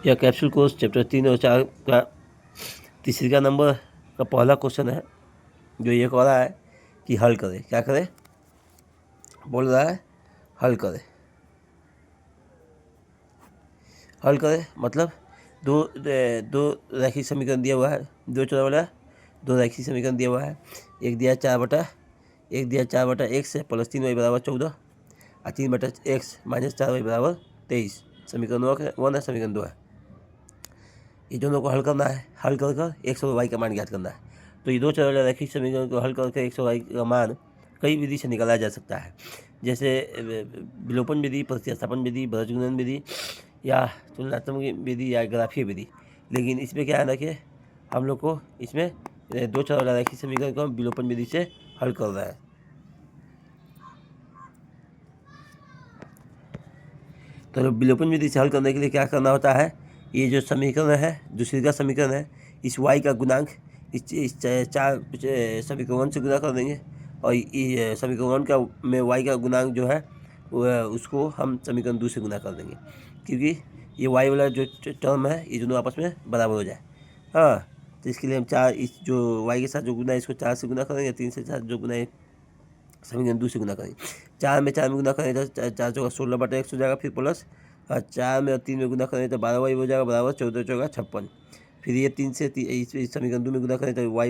यह capsule course chapter 3 और 4 का तीसरा नंबर का पहला क्वेश्चन है, जो ये कह रहा है कि हल करें। क्या करें? बोल रहा है हल करें। हल करें मतलब दो रैखिक समीकरण दिया हुआ है, दो चौड़ा वाला दो रैखिक समीकरण दिया हुआ है। एक दिया 4/x है प्लस 3y बराबर 14 और 3/x माइनस 4y बराबर 23। समीकरण 1 है, समीकरण 2 है। ये दोनों को हल करना है। हल कर कर x और y का मान ज्ञात करना है। तो ये दो चर वाले रैखिक समीकरण को हल करके x और y का मान कई विधि से निकाला जा सकता है, जैसे विलोपन विधि, प्रतिस्थापन विधि, बृहज्गुणन विधि या तुलनात्मक विधि या ग्राफीय विधि। लेकिन इसमें क्या है ना कि हम लोग को इसमें दो चर वाला रैखिक समीकरण को हम विलोपन विधि से हल कर रहे हैं। तो विलोपन विधि से हल करने के लिए क्या करना होता है? ये जो समीकरण है, दूसरी का समीकरण है, इस y का गुणांक इस चार समीकरण से गुना कर देंगे और ये समीकरण का में y का गुणांक जो है उसको हम समीकरण 2 से गुना कर देंगे, क्योंकि ये y वाला जो टर्म है ये दोनों आपस में बराबर हो जाए। हाँ, तो इसके लिए हम चार इस जो y के साथ जो गुना है इसको 4 से गुना करेंगे, 3 से साथ जो गुना है समीकरण 2 से गुना करेंगे। 4 में गुना करेंगे तो 4 चौका 16/x हो जाएगा, फिर प्लस 4 में और 3 में गुना करें तो 12y हो जाएगा बराबर 14 चौका 56। फिर ये 3 से इस समीकरण 2 में गुना करें तो y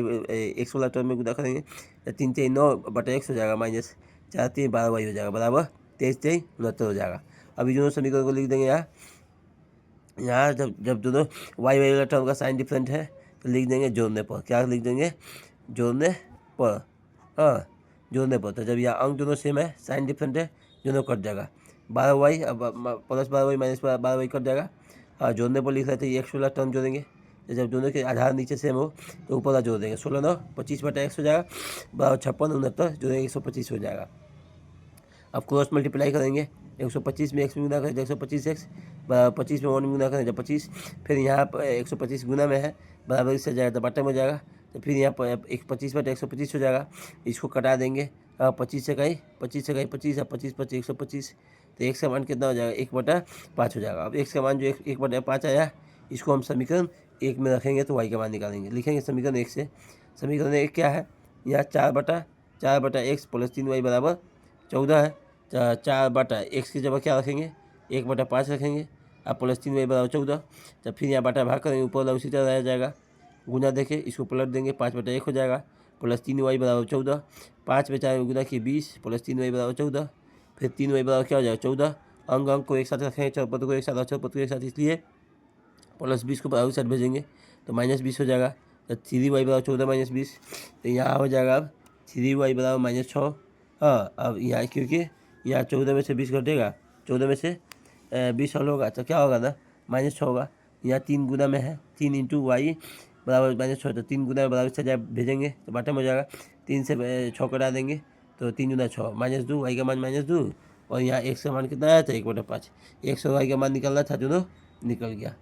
x वाला टर्म में गुना करेंगे तो 3 3 9/x हो जाएगा माइनस 4 3 12y हो जाएगा बराबर 23 23 69 हो जाएगा। अभी दोनों समीकरण को लिख देंगे यहाँ जब दोनों y वाला टर्म का साइन डिफरेंट है तो लिख देंगे जोड़ने पर। क्या लिख देंगे? जोड़ने पर। हाँ, जोड़ने पर। तो जब यहाँ अंक दोनों सेम है, साइन डिफरेंट है, दोनों कट जाएगा। 12y अब plus 12y minus 12y cut जाएगा। हाँ, जोड़ने पर लिख रहे थे x वाला टर्म जोड़ेंगे। तो जब दोनों के आधार नीचे सेम हो तो ऊपर वाला जोड़ देंगे। 16 9 25/x हो जाएगा बराबर 56 69 जोड़ेंगे 125 हो जाएगा। अब क्रॉस मल्टीप्लाई करेंगे, 125 में x में गुना करें तो 125x, 25 में 1 में गुना करें तो 25। फिर यहाँ पर 125 गुना में है बराबर इससे जाएगा तो बटे में हो जाएगा। तो फिर यहाँ पर 25/125 हो जाएगा। इसको कटा देंगे 25 से कहीं 25 और 25 25 125। तो x का मान कितना हो जाएगा? 1/5 हो जाएगा। अब x का मान जो 1/5 आया, इसको हम समीकरण 1 में रखेंगे तो y का मान निकालेंगे। लिखेंगे समीकरण 1 से। समीकरण 1 क्या है? यहाँ 4/x प्लस 3y बराबर 14 है। 4/x की जगह क्या रखेंगे? 1/5 रखेंगे अब प्लस 3y बराबर 14। तो फिर यहाँ बटा भाग करेंगे, ऊपर वाला उसी तरह रह जाएगा। गुना देखें, इसको पलट देंगे, 5/1 हो जाएगा प्लस 3y बराबर 14। 5 में 4 गुना किए 20 प्लस 3y बराबर 14। फिर 3y बराबर क्या हो जाएगा? 14। अंक को एक साथ रखेंगे, चौपद को एक साथ और चौपद को एक साथ, इसलिए प्लस 20 को बराबर साइड भेजेंगे तो माइनस 20 हो जाएगा। तो 3y बराबर 14 माइनस 20। तो यहाँ हो जाएगा अब 3y बराबर -6। हाँ, अब यहाँ क्योंकि यहाँ 14 में से 20 घटेगा, 14 में से 20 हल होगा तो क्या होगा ना? -6 होगा। यहाँ 3 गुना में है, 3 × y बराबर -6, तो 3 गुना बराबर से जाए भेजेंगे तो बाटे में हो जाएगा। 3 से 6 कटा देंगे तो 3 × 6 -2, y का मान -2 और यहाँ x का मान कितना आया था? 1/5। x और y का मान निकलना था, दोनों निकल गया।